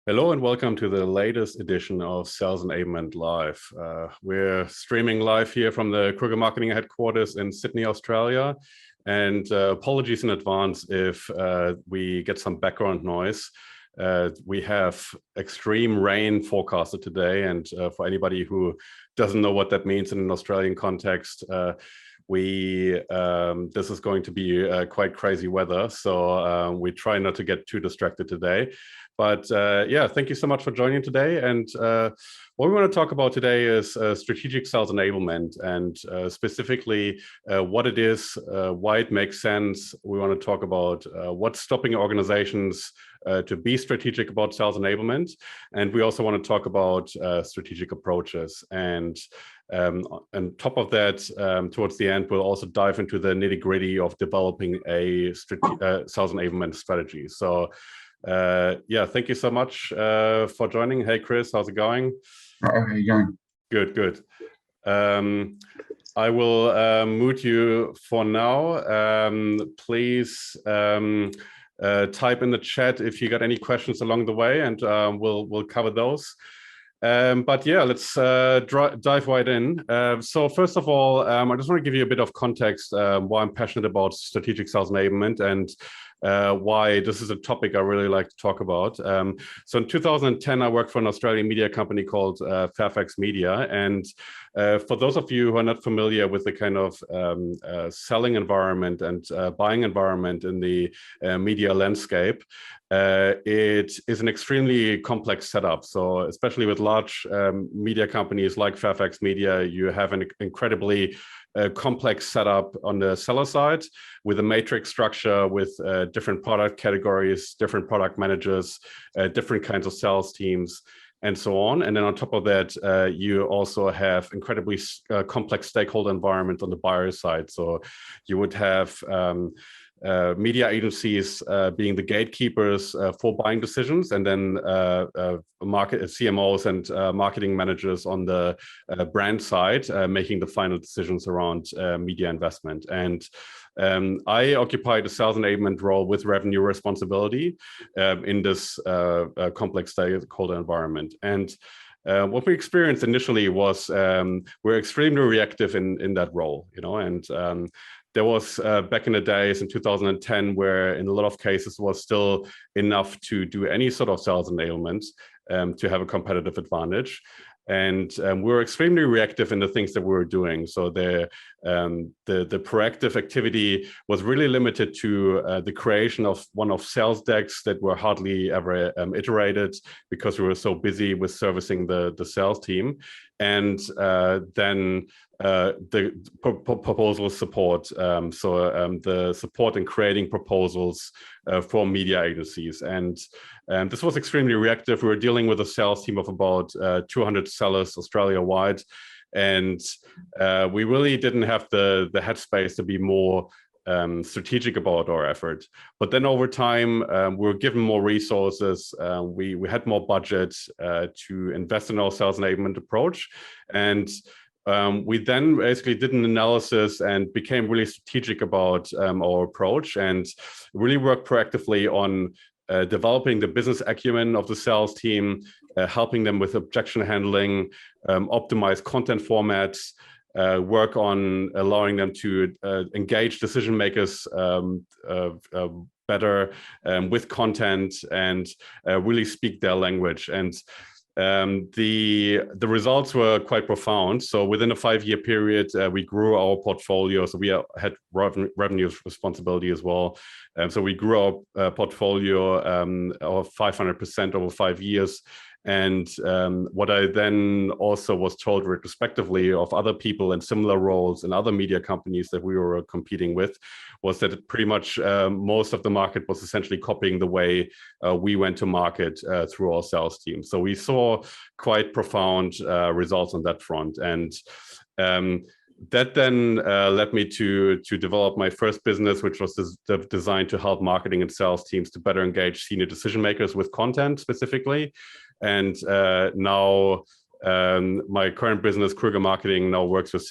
Hello and welcome to the latest edition of Sales Enablement Live. We're streaming live here from the Krueger Marketing headquarters in Sydney, Australia. And apologies in advance if we get some background noise. We have extreme rain forecasted today. And for anybody who doesn't know what that means in an Australian context, this is going to be quite crazy weather. So we try not to get too distracted today. But yeah, thank you so much for joining today. And what we want to talk about today is strategic sales enablement and specifically what it is, why it makes sense. We want to talk about what's stopping organizations to be strategic about sales enablement. And we also want to talk about strategic approaches. And on top of that, towards the end, we'll also dive into the nitty-gritty of developing a sales enablement strategy. So yeah, thank you so much for joining. Hey, Chris, how's it going? How are you going? Good, good. I will mute you for now. Please type in the chat if you got any questions along the way, and we'll cover those. But yeah, let's dive right in. So first of all, I just want to give you a bit of context why I'm passionate about strategic sales enablement and why this is a topic I really like to talk about. So in 2010, I worked for an Australian media company called Fairfax Media. And for those of you who are not familiar with the kind of selling environment and buying environment in the media landscape, it is an extremely complex setup. So especially with large media companies like Fairfax Media, you have an incredibly complex setup on the seller side with a matrix structure with different product categories, different product managers, different kinds of sales teams, and so on. And then on top of that, you also have incredibly complex stakeholder environment on the buyer side. So you would have media agencies being the gatekeepers for buying decisions, and then market CMOs and marketing managers on the brand side making the final decisions around media investment. And I occupy the sales enablement role with revenue responsibility in this complex stakeholder environment. And what we experienced initially was we're extremely reactive in that role, and there was back in the days in 2010 where in a lot of cases was still enough to do any sort of sales enablement to have a competitive advantage. And we were extremely reactive in the things that we were doing. So the proactive activity was really limited to the creation of one-off sales decks that were hardly ever iterated because we were so busy with servicing the sales team. And then the proposal support, the support in creating proposals for media agencies. And this was extremely reactive. We were dealing with a sales team of about 200 sellers Australia-wide. And we really didn't have the headspace to be more strategic about our effort. But then over time, we were given more resources. We had more budget to invest in our sales enablement approach. And we then basically did an analysis and became really strategic about our approach and really worked proactively on developing the business acumen of the sales team, helping them with objection handling, optimize content formats, work on allowing them to engage decision makers better with content and really speak their language. And the results were quite profound. So within a 5-year period, we grew our portfolio. So we had revenue responsibility as well. So we grew our portfolio of 500% over 5 years. And what I then also was told retrospectively of other people in similar roles in other media companies that we were competing with was that pretty much most of the market was essentially copying the way we went to market through our sales team. So we saw quite profound results on that front. And that then led me to develop my first business, which was designed to help marketing and sales teams to better engage senior decision makers with content specifically. And now my current business, Krueger Marketing, now works with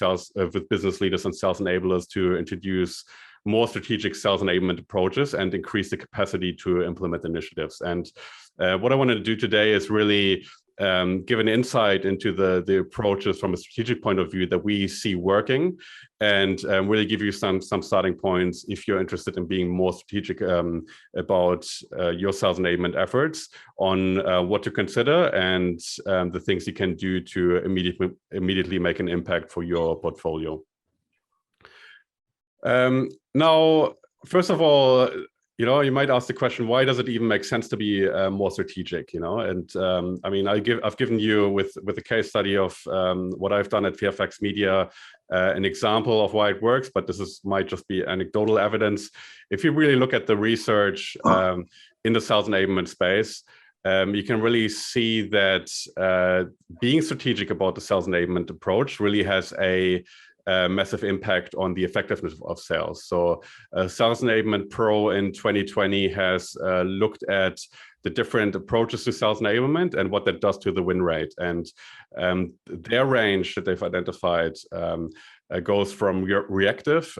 business leaders and sales enablers to introduce more strategic sales enablement approaches and increase the capacity to implement initiatives. And What I want to do today is really give an insight into the approaches from a strategic point of view that we see working, and really give you some starting points if you're interested in being more strategic about your sales enablement efforts, on what to consider and the things you can do to immediately make an impact for your portfolio. Now, first of all, you might ask the question, why does it even make sense to be more strategic? And I mean, I've given you with the case study of what I've done at Fairfax Media an example of why it works, but might just be anecdotal evidence. If you really look at the research in the sales enablement space, you can really see that being strategic about the sales enablement approach really has a massive impact on the effectiveness of sales. So Sales Enablement Pro in 2020 has looked at the different approaches to sales enablement and what that does to the win rate. And their range that they've identified goes from reactive,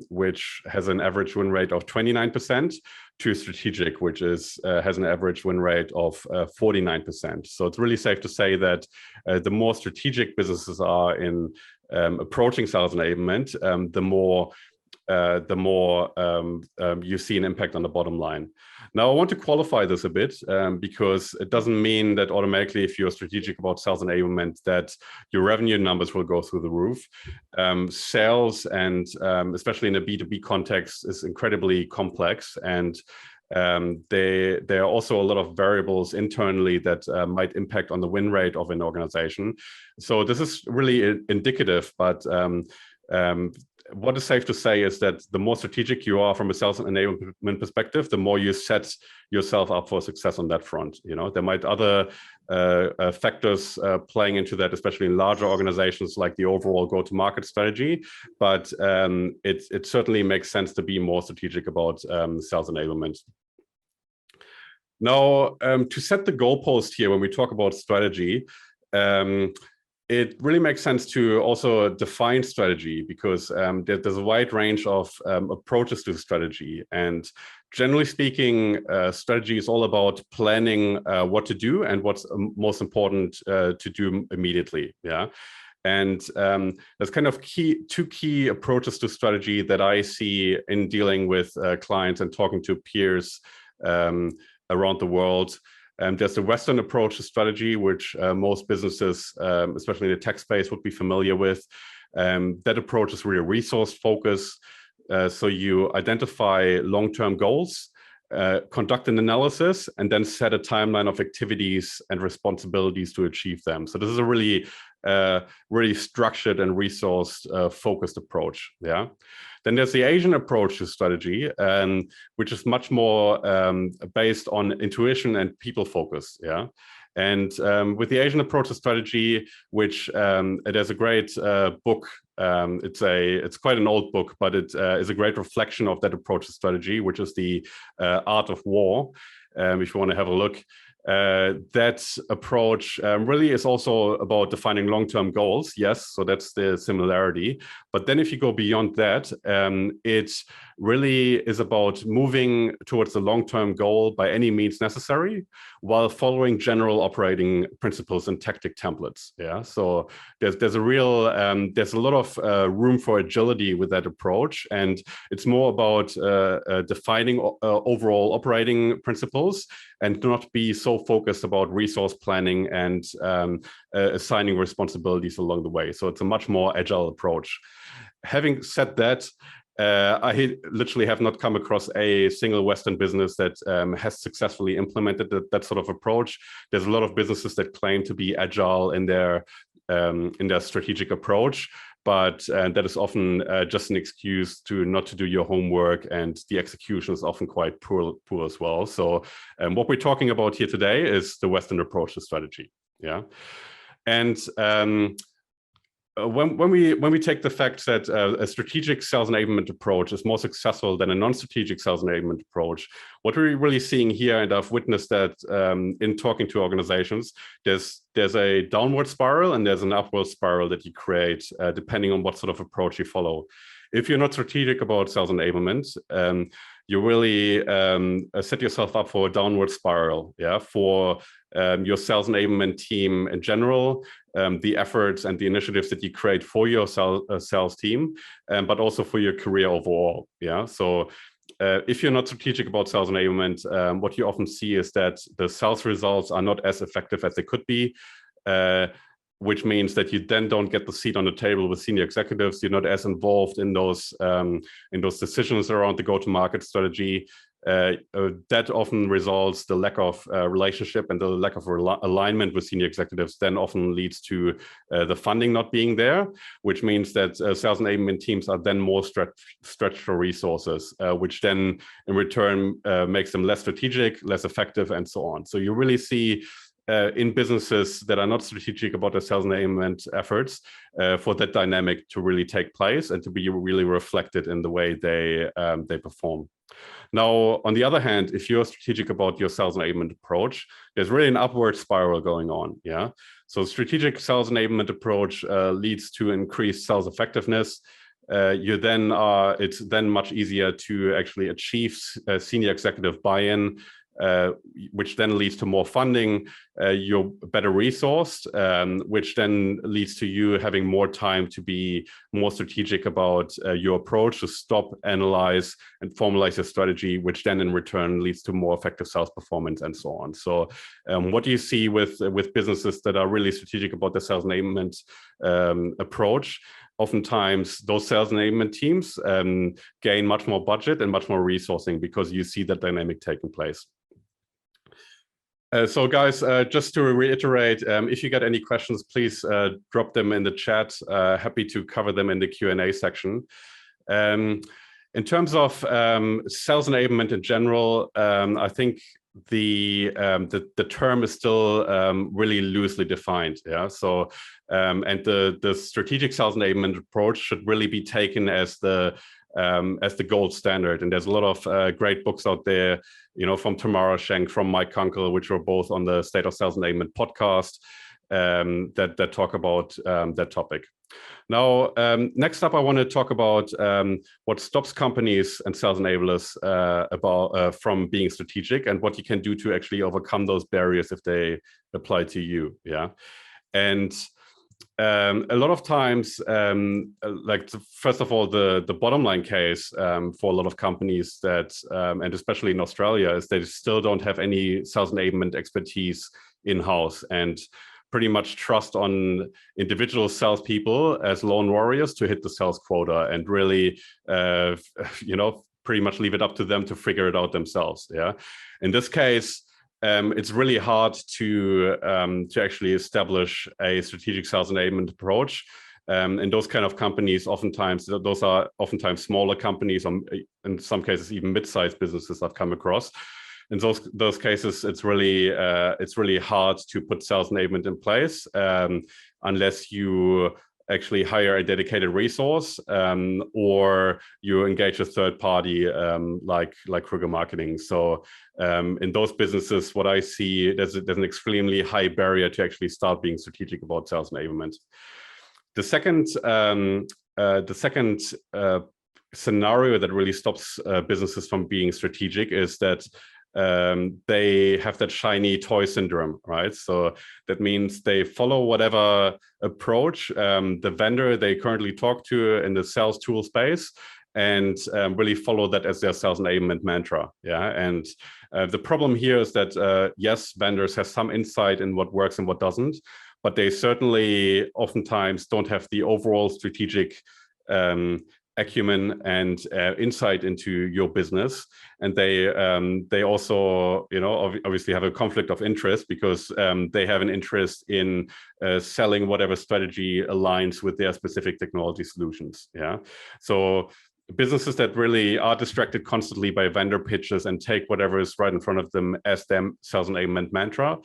which has an average win rate of 29%, to strategic, which has an average win rate of 49%. So it's really safe to say that the more strategic businesses are in approaching sales enablement, the more you see an impact on the bottom line. Now, I want to qualify this a bit because it doesn't mean that automatically, if you're strategic about sales enablement, that your revenue numbers will go through the roof. Sales, and especially in a B2B context, is incredibly complex, and there are also a lot of variables internally that might impact on the win rate of an organization. So this is really indicative, but what is safe to say is that the more strategic you are from a sales enablement perspective, the more you set yourself up for success on that front. There might other factors playing into that, especially in larger organizations, like the overall go-to-market strategy. But it certainly makes sense to be more strategic about sales enablement. Now, to set the goalpost here when we talk about strategy, it really makes sense to also define strategy, because there's a wide range of approaches to strategy. And generally speaking, strategy is all about planning what to do and what's most important to do immediately. Yeah. And there's kind of two key approaches to strategy that I see in dealing with clients and talking to peers around the world. There's the Western approach to strategy, which most businesses, especially in the tech space, would be familiar with. That approach is really resource focused. So you identify long-term goals, conduct an analysis, and then set a timeline of activities and responsibilities to achieve them. So this is a really structured and resource focused approach. Yeah. Then there's the Asian approach to strategy, which is much more based on intuition and people focus. Yeah. And with the Asian approach to strategy, which there's a great book. It's quite an old book, but it is a great reflection of that approach to strategy, which is the Art of War. If you want to have a look. That approach really is also about defining long-term goals. Yes, so that's the similarity. But then if you go beyond that, it really is about moving towards the long-term goal by any means necessary, while following general operating principles and tactic templates. Yeah, so there's a lot of room for agility with that approach, and it's more about defining overall operating principles and not be so focused about resource planning and assigning responsibilities along the way. So it's a much more agile approach. Having said that, I literally have not come across a single Western business that has successfully implemented that sort of approach. There's a lot of businesses that claim to be agile in their strategic approach, but that is often just an excuse not to do your homework, and the execution is often quite poor as well. So what we're talking about here today is the Western approach to strategy. Yeah, and when we take the fact that a strategic sales enablement approach is more successful than a non-strategic sales enablement approach, what we're really seeing here, and I've witnessed that in talking to organizations, there's a downward spiral and there's an upward spiral that you create depending on what sort of approach you follow. If you're not strategic about sales enablement, you really set yourself up for a downward spiral, yeah, for your sales enablement team in general, the efforts and the initiatives that you create for your sales team, but also for your career overall, yeah. So if you're not strategic about sales enablement, what you often see is that the sales results are not as effective as they could be, which means that you then don't get the seat on the table with senior executives. You're not as involved in those decisions around the go-to-market strategy. That often results, the lack of relationship and the lack of alignment with senior executives then often leads to the funding not being there, which means that sales enablement teams are then more stretched for resources, which then in return makes them less strategic, less effective, and so on. So you really see in businesses that are not strategic about their sales enablement efforts, for that dynamic to really take place and to be really reflected in the way they perform. Now, on the other hand, if you're strategic about your sales enablement approach, there's really an upward spiral going on. Yeah. So strategic sales enablement approach leads to increased sales effectiveness. It's then much easier to actually achieve senior executive buy-in, which then leads to more funding. You're better resourced, which then leads to you having more time to be more strategic about your approach, to stop, analyze, and formalize your strategy, which then in return leads to more effective sales performance and so on. So what do you see with businesses that are really strategic about the sales enablement approach? Oftentimes, those sales enablement teams gain much more budget and much more resourcing because you see that dynamic taking place. So guys, just to reiterate, if you get any questions, please drop them in the chat. Happy to cover them in the Q&A section. In terms of sales enablement in general, I think the term is still really loosely defined. Yeah. So and the strategic sales enablement approach should really be taken as the gold standard. And there's a lot of great books out there, you know, from Tamara Schenk, from Mike Kunkel, which were both on the State of Sales Enablement podcast, that talk about that topic. Now, next up, I want to talk about what stops companies and sales enablers from being strategic, and what you can do to actually overcome those barriers if they apply to you. Yeah, and a lot of times, first of all, the bottom line case for a lot of companies that, and especially in Australia, is they still don't have any sales enablement expertise in-house and pretty much trust on individual salespeople as lone warriors to hit the sales quota and really, pretty much leave it up to them to figure it out themselves. Yeah, in this case, it's really hard to actually establish a strategic sales enablement approach. And those kind of companies, those are oftentimes smaller companies, in some cases even mid-sized businesses I've come across. In those cases, it's really hard to put sales enablement in place unless you actually hire a dedicated resource or you engage a third party like Krueger Marketing. So in those businesses, what I see, there's an extremely high barrier to actually start being strategic about sales enablement. The second scenario that really stops businesses from being strategic is that they have that shiny toy syndrome, right? So that means they follow whatever approach the vendor they currently talk to in the sales tool space, and really follow that as their sales enablement mantra. Yeah, and the problem here is that yes, vendors have some insight in what works and what doesn't, but they certainly oftentimes don't have the overall strategic acumen and insight into your business, and they also, obviously have a conflict of interest because they have an interest in selling whatever strategy aligns with their specific technology solutions. Yeah, so businesses that really are distracted constantly by vendor pitches and take whatever is right in front of them as their sales enablement mantra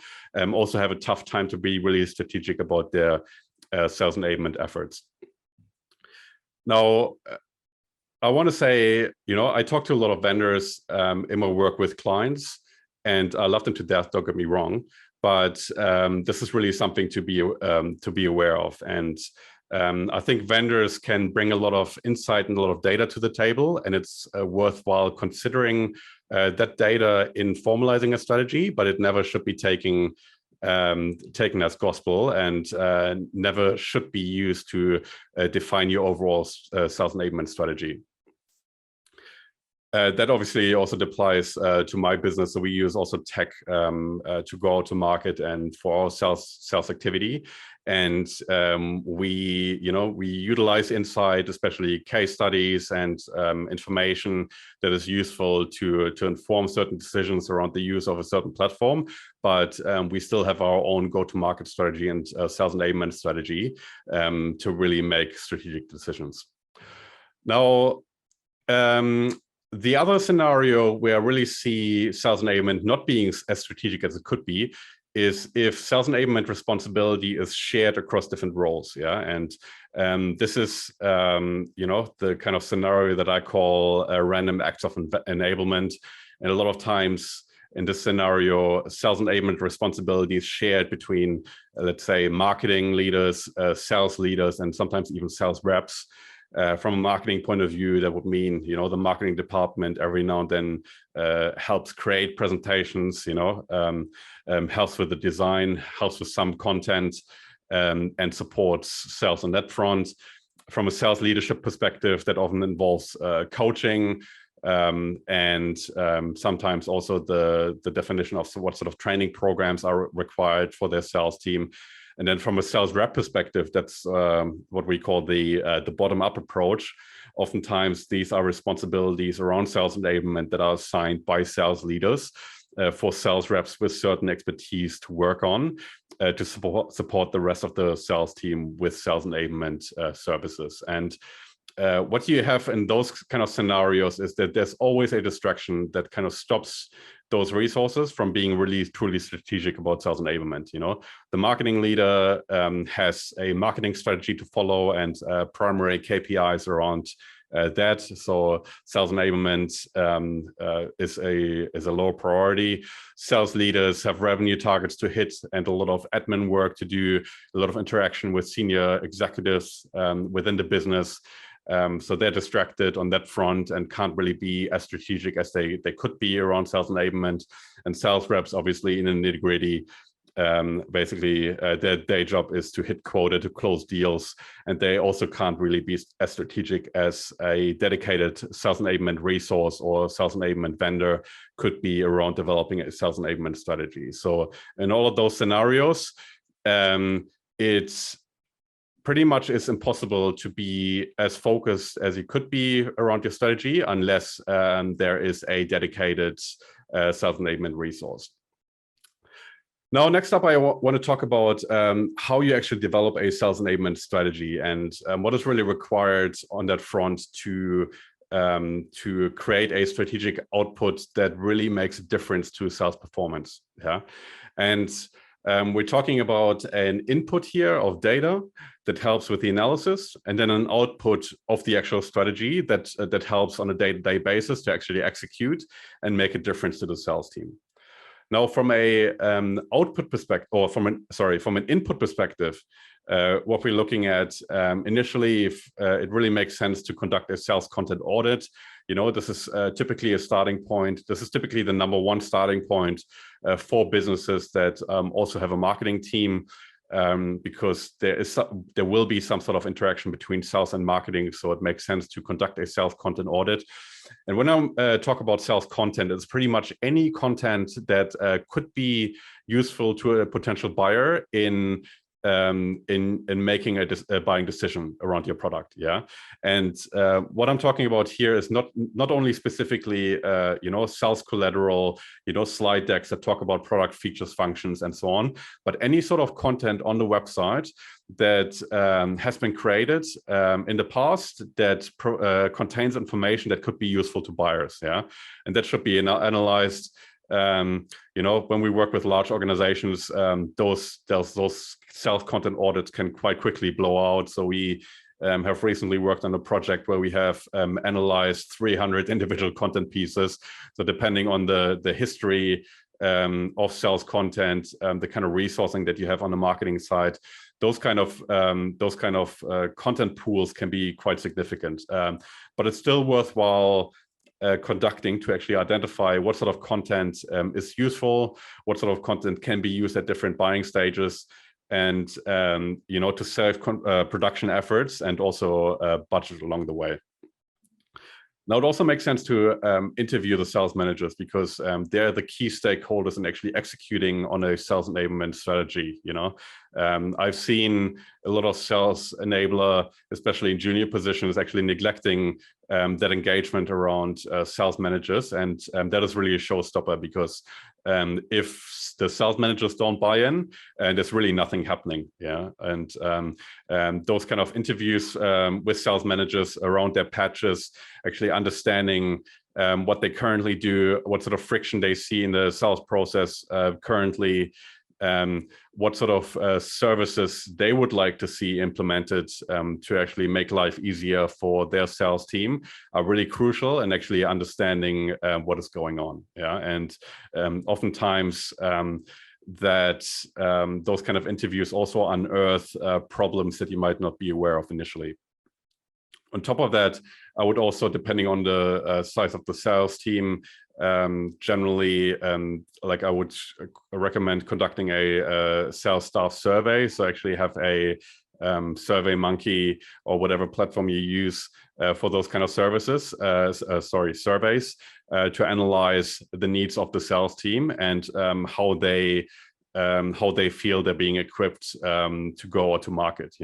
also have a tough time to be really strategic about their sales enablement efforts. Now, I want to say, I talk to a lot of vendors in my work with clients, and I love them to death, don't get me wrong, but this is really something to be aware of. And I think vendors can bring a lot of insight and a lot of data to the table, and it's worthwhile considering that data in formalizing a strategy, but it never should be taken as gospel, and never should be used to define your overall sales enablement strategy. That obviously also applies to my business. So we use also tech to go out to market and for our sales activity. And we utilize insight, especially case studies and information that is useful to inform certain decisions around the use of a certain platform. But we still have our own go-to-market strategy and sales enablement strategy to really make strategic decisions. Now, the other scenario where I really see sales enablement not being as strategic as it could be is if sales enablement responsibility is shared across different roles. Yeah, and this is the kind of scenario that I call random acts of enablement. And a lot of times in this scenario, sales enablement responsibility is shared between, let's say, marketing leaders, sales leaders, and sometimes even sales reps. From a marketing point of view, that would mean, the marketing department every now and then helps create presentations, helps with the design, helps with some content, and supports sales on that front. From a sales leadership perspective, that often involves coaching and sometimes also the definition of what sort of training programs are required for their sales team. And then from a sales rep perspective, that's what we call the bottom-up approach. Oftentimes, these are responsibilities around sales enablement that are assigned by sales leaders for sales reps with certain expertise to work on to support the rest of the sales team with sales enablement services. And what you have in those kind of scenarios is that there's always a distraction that kind of stops those resources from being really truly strategic about sales enablement. The marketing leader has a marketing strategy to follow and primary KPIs around that. So sales enablement is a low priority. Sales leaders have revenue targets to hit and a lot of admin work to do, a lot of interaction with senior executives within the business. So they're distracted on that front and can't really be as strategic as they could be around sales enablement. And sales reps, obviously, in the nitty-gritty, basically their day job is to hit quota, to close deals, and they also can't really be as strategic as a dedicated sales enablement resource or sales enablement vendor could be around developing a sales enablement strategy. So in all of those scenarios, it's pretty much is impossible to be as focused as you could be around your strategy unless there is a dedicated sales enablement resource. Now, next up, I want to talk about how you actually develop a sales enablement strategy and what is really required on that front to create a strategic output that really makes a difference to sales performance. Yeah, and we're talking about an input here of data that helps with the analysis, and then an output of the actual strategy that helps on a day-to-day basis to actually execute and make a difference to the sales team. Now, from a output perspective, or from an input perspective, what we're looking at initially, if it really makes sense to conduct a sales content audit. This is typically a starting point. This is typically the number one starting point for businesses that also have a marketing team, because there will be some sort of interaction between sales and marketing. So it makes sense to conduct a sales content audit. And when I talk about sales content, it's pretty much any content that could be useful to a potential buyer in making a buying decision around your product. Yeah, and what I'm talking about here is not only specifically sales collateral, slide decks that talk about product features, functions, and so on, but any sort of content on the website that has been created in the past that contains information that could be useful to buyers. Yeah, and that should be analyzed. When we work with large organizations, those sales content audits can quite quickly blow out. So we have recently worked on a project where we have analyzed 300 individual content pieces. So depending on the history of sales content, the kind of resourcing that you have on the marketing side. Those kind of content pools can be quite significant, but it's still worthwhile conducting to actually identify what sort of content is useful, what sort of content can be used at different buying stages, and to save production efforts and also budget along the way. Now, it also makes sense to interview the sales managers, because they're the key stakeholders in actually executing on a sales enablement strategy. I've seen a lot of sales enabler, especially in junior positions, actually neglecting that engagement around sales managers, and that is really a showstopper, because if the sales managers don't buy in, there's really nothing happening. And those kind of interviews with sales managers around their patches, actually understanding what they currently do, what sort of friction they see in the sales process currently, what sort of services they would like to see implemented to actually make life easier for their sales team, are really crucial in actually understanding what is going on. And oftentimes that those kind of interviews also unearth problems that you might not be aware of initially. On top of that, I would also, depending on the size of the sales team, generally, I would recommend conducting a sales staff survey. So actually have a Survey Monkey or whatever platform you use for those kind of services, surveys, to analyze the needs of the sales team and how they feel they're being equipped to go to market,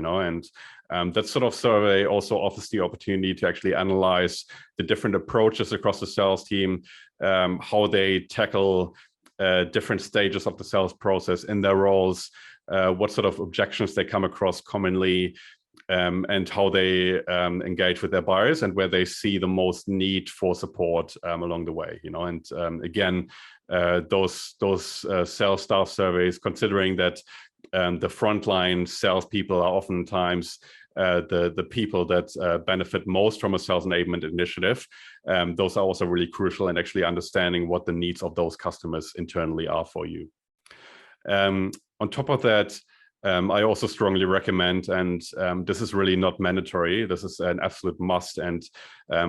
and that sort of survey also offers the opportunity to actually analyze the different approaches across the sales team, how they tackle different stages of the sales process in their roles, what sort of objections they come across commonly, and how they engage with their buyers, and where they see the most need for support along the way. And again, those sales staff surveys, considering that the frontline salespeople are oftentimes the people that benefit most from a sales enablement initiative, those are also really crucial in actually understanding what the needs of those customers internally are for you. On top of that, I also strongly recommend, and this is really not mandatory, this is an absolute must, and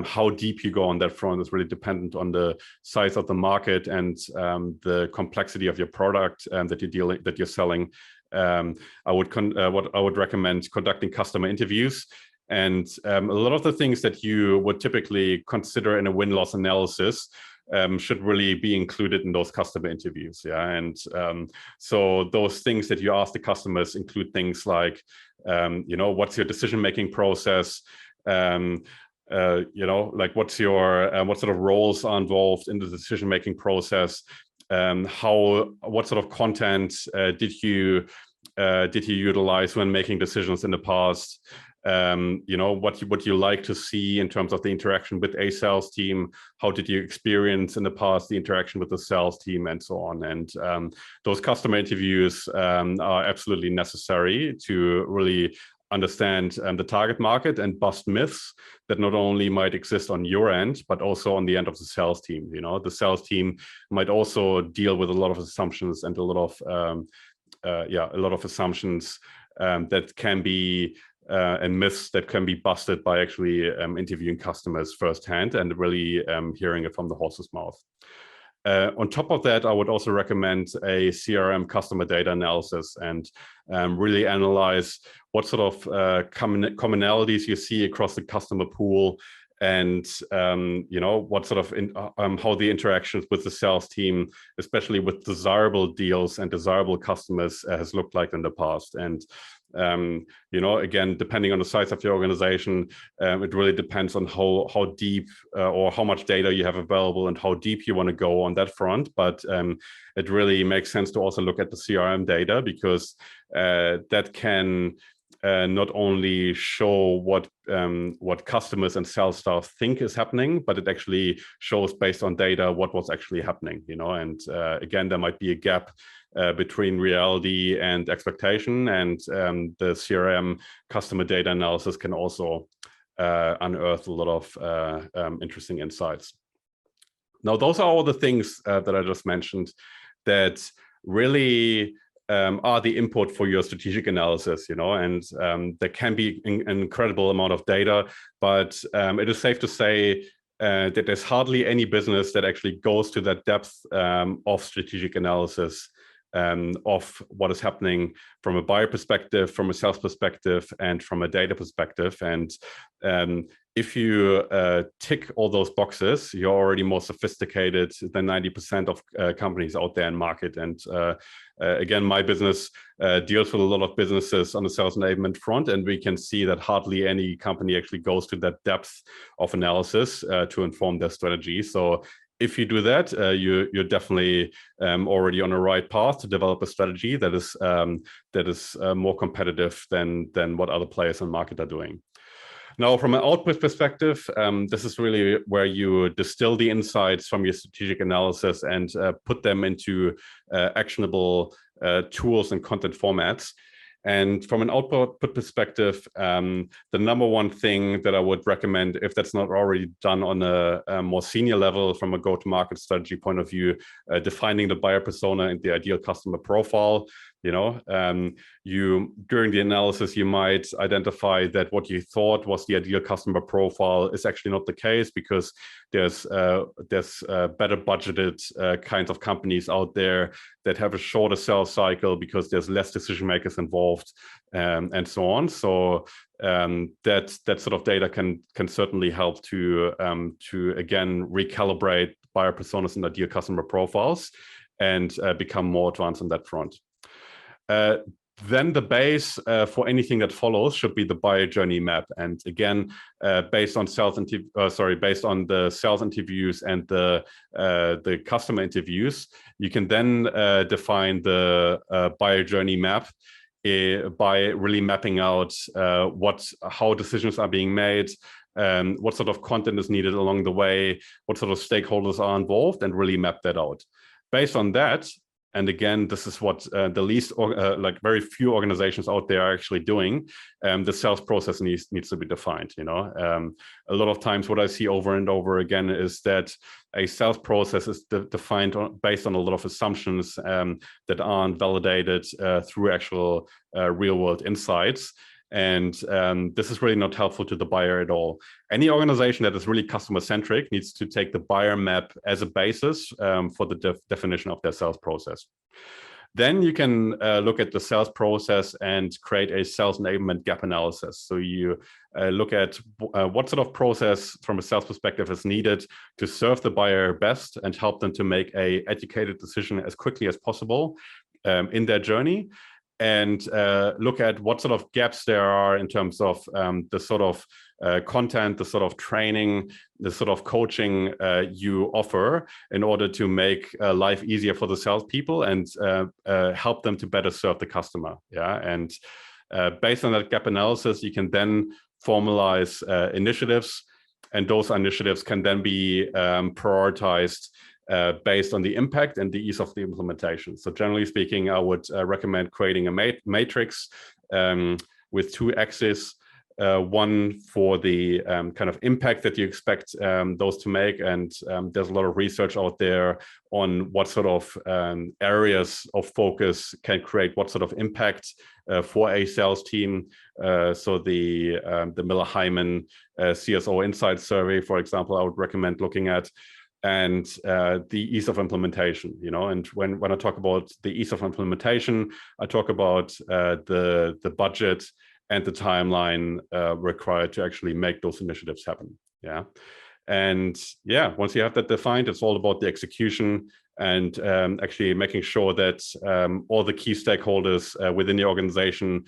how deep you go on that front is really dependent on the size of the market and the complexity of your product that you're selling. I would recommend conducting customer interviews, and a lot of the things that you would typically consider in a win-loss analysis should really be included in those customer interviews. And so those things that you ask the customers include things like, what's your decision-making process? Like what sort of roles are involved in the decision-making process? What sort of content did you utilize when making decisions in the past? What you like to see in terms of the interaction with a sales team? How did you experience in the past the interaction with the sales team, and so on? And those customer interviews are absolutely necessary to really understand the target market and bust myths that not only might exist on your end, but also on the end of the sales team. The sales team might also deal with a lot of assumptions and a lot of assumptions that can be and myths that can be busted by actually interviewing customers firsthand and really hearing it from the horse's mouth. On top of that, I would also recommend a CRM customer data analysis and really analyze what sort of commonalities you see across the customer pool, and what sort of how the interactions with the sales team, especially with desirable deals and desirable customers, has looked like in the past. And again, depending on the size of your organization, it really depends on how deep or how much data you have available and how deep you want to go on that front. But it really makes sense to also look at the CRM data, because that can not only show what customers and sales staff think is happening, but it actually shows based on data what was actually happening. And again, there might be a gap between reality and expectation, and the CRM customer data analysis can also unearth a lot of interesting insights. Now, those are all the things that I just mentioned that really are the input for your strategic analysis, and there can be an incredible amount of data, but it is safe to say that there's hardly any business that actually goes to that depth of strategic analysis of what is happening from a buyer perspective, from a sales perspective, and from a data perspective. And if you tick all those boxes, you're already more sophisticated than 90% of companies out there in market. And again, my business deals with a lot of businesses on the sales enablement front, and we can see that hardly any company actually goes to that depth of analysis to inform their strategy. So if you do that, you're definitely already on the right path to develop a strategy that is more competitive than what other players in the market are doing. Now, from an output perspective, this is really where you distill the insights from your strategic analysis and put them into actionable tools and content formats. And from an output perspective, the number one thing that I would recommend, if that's not already done on a more senior level from a go-to-market strategy point of view, defining the buyer persona and the ideal customer profile. During the analysis, you might identify that what you thought was the ideal customer profile is actually not the case, because there's better budgeted kinds of companies out there that have a shorter sales cycle because there's less decision makers involved, and so on. So that sort of data can certainly help to again recalibrate buyer personas and ideal customer profiles and become more advanced on that front. Then the base for anything that follows should be the buyer journey map. And again, based on based on the sales interviews and the customer interviews, you can then define the buyer journey map by really mapping out how decisions are being made, what sort of content is needed along the way, what sort of stakeholders are involved, and really map that out. Based on that, and again, this is what the least, very few organizations out there are actually doing. The sales process needs to be defined. A lot of times, what I see over and over again is that a sales process is defined based on a lot of assumptions that aren't validated through actual real-world insights. And this is really not helpful to the buyer at all. Any organization that is really customer-centric needs to take the buyer map as a basis for the definition of their sales process. Then you can look at the sales process and create a sales enablement gap analysis. So you look at what sort of process from a sales perspective is needed to serve the buyer best and help them to make an educated decision as quickly as possible in their journey. And look at what sort of gaps there are in terms of the sort of content, the sort of training, the sort of coaching you offer in order to make life easier for the salespeople and help them to better serve the customer. Yeah, and based on that gap analysis, you can then formalize initiatives, and those initiatives can then be prioritized based on the impact and the ease of the implementation. So generally speaking, I would recommend creating a matrix with two axes, one for the kind of impact that you expect those to make. And there's a lot of research out there on what sort of areas of focus can create what sort of impact for a sales team. So the Miller-Heiman CSO Insight Survey, for example, I would recommend looking at. And the ease of implementation, and when I talk about the ease of implementation, I talk about the budget and the timeline required to actually make those initiatives happen. Yeah, and yeah, once you have that defined, it's all about the execution and actually making sure that all the key stakeholders within the organization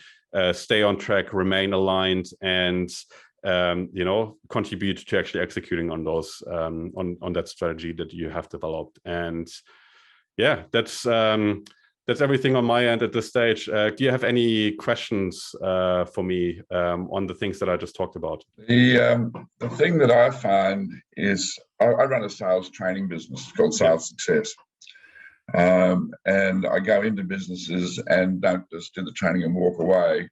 stay on track, remain aligned, and contribute to actually executing on those on that strategy that you have developed. And yeah, that's everything on my end at this stage. Do you have any questions for me on the things that I just talked about? The thing that I find is I run a sales training business called Sales Success. And I go into businesses and don't just do the training and walk away.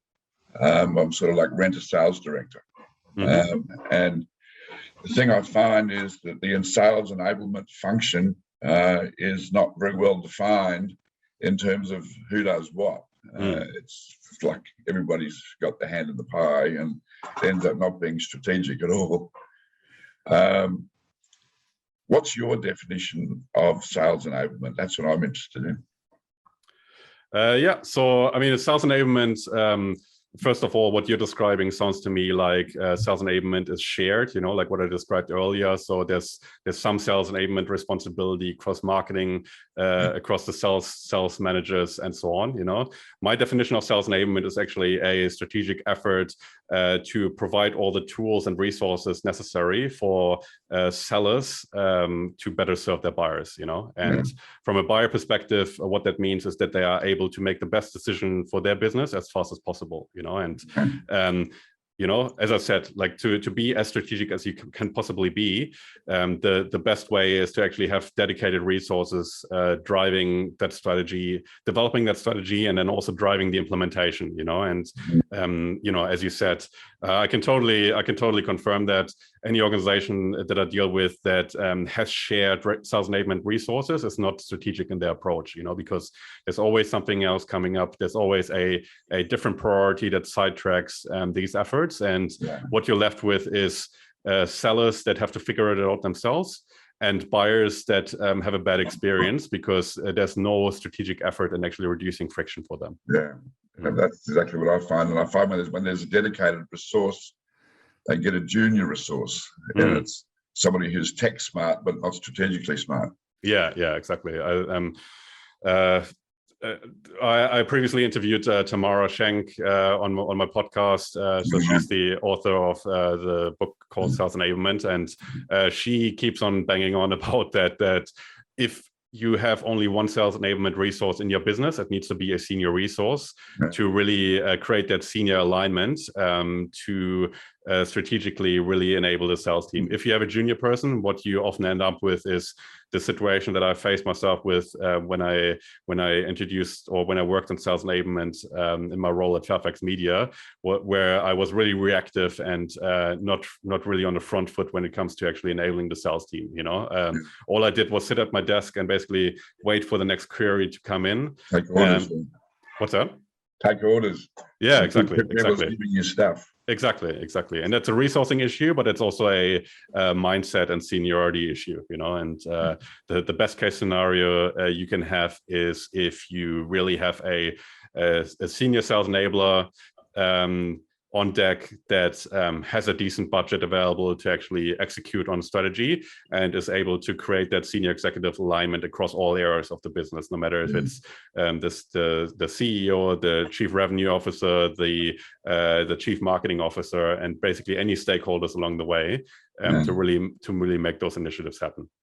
I'm sort of like rent a sales director. Mm-hmm. And the thing I find is that the sales enablement function is not very well defined in terms of who does what. It's like everybody's got their hand in the pie and ends up not being strategic at all. What's your definition of sales enablement? That's what I'm interested in. Yeah, so I mean, sales enablement, first of all, what you're describing sounds to me like sales enablement is shared, like what I described earlier. So there's some sales enablement responsibility across marketing, across the sales managers and so on. My definition of sales enablement is actually a strategic effort to provide all the tools and resources necessary for sellers to better serve their buyers, and from a buyer perspective, what that means is that they are able to make the best decision for their business as fast as possible, and as I said, like to be as strategic as you can possibly be, the best way is to actually have dedicated resources driving that strategy, developing that strategy, and then also driving the implementation. And as you said, I can totally confirm that any organization that I deal with that has shared sales enablement resources is not strategic in their approach. Because there's always something else coming up. There's always a different priority that sidetracks these efforts. And what you're left with is sellers that have to figure it out themselves, and buyers that have a bad experience because there's no strategic effort in actually reducing friction for them. Yeah, that's exactly what I find. And I find when there's a dedicated resource, they get a junior resource, and it's somebody who's tech smart but not strategically smart. Yeah, exactly. I previously interviewed Tamara Schenk on my podcast. So she's the author of the book called Sales Enablement, and she keeps on banging on about that if you have only one sales enablement resource in your business, it needs to be a senior resource to really create that senior alignment to strategically really enable the sales team. If you have a junior person, what you often end up with is the situation that I faced myself with when I introduced or when I worked on sales enablement in my role at Fairfax Media, where I was really reactive and not really on the front foot when it comes to actually enabling the sales team. All I did was sit at my desk and basically wait for the next query to come in. Take orders. What's that? Take orders. Yeah, exactly. Giving you stuff. Exactly. And that's a resourcing issue, but it's also a mindset and seniority issue, and the best case scenario you can have is if you really have a senior sales enabler on deck that has a decent budget available to actually execute on strategy and is able to create that senior executive alignment across all areas of the business, no matter if it's the CEO, the chief revenue officer, the chief marketing officer, and basically any stakeholders along the way to really make those initiatives happen.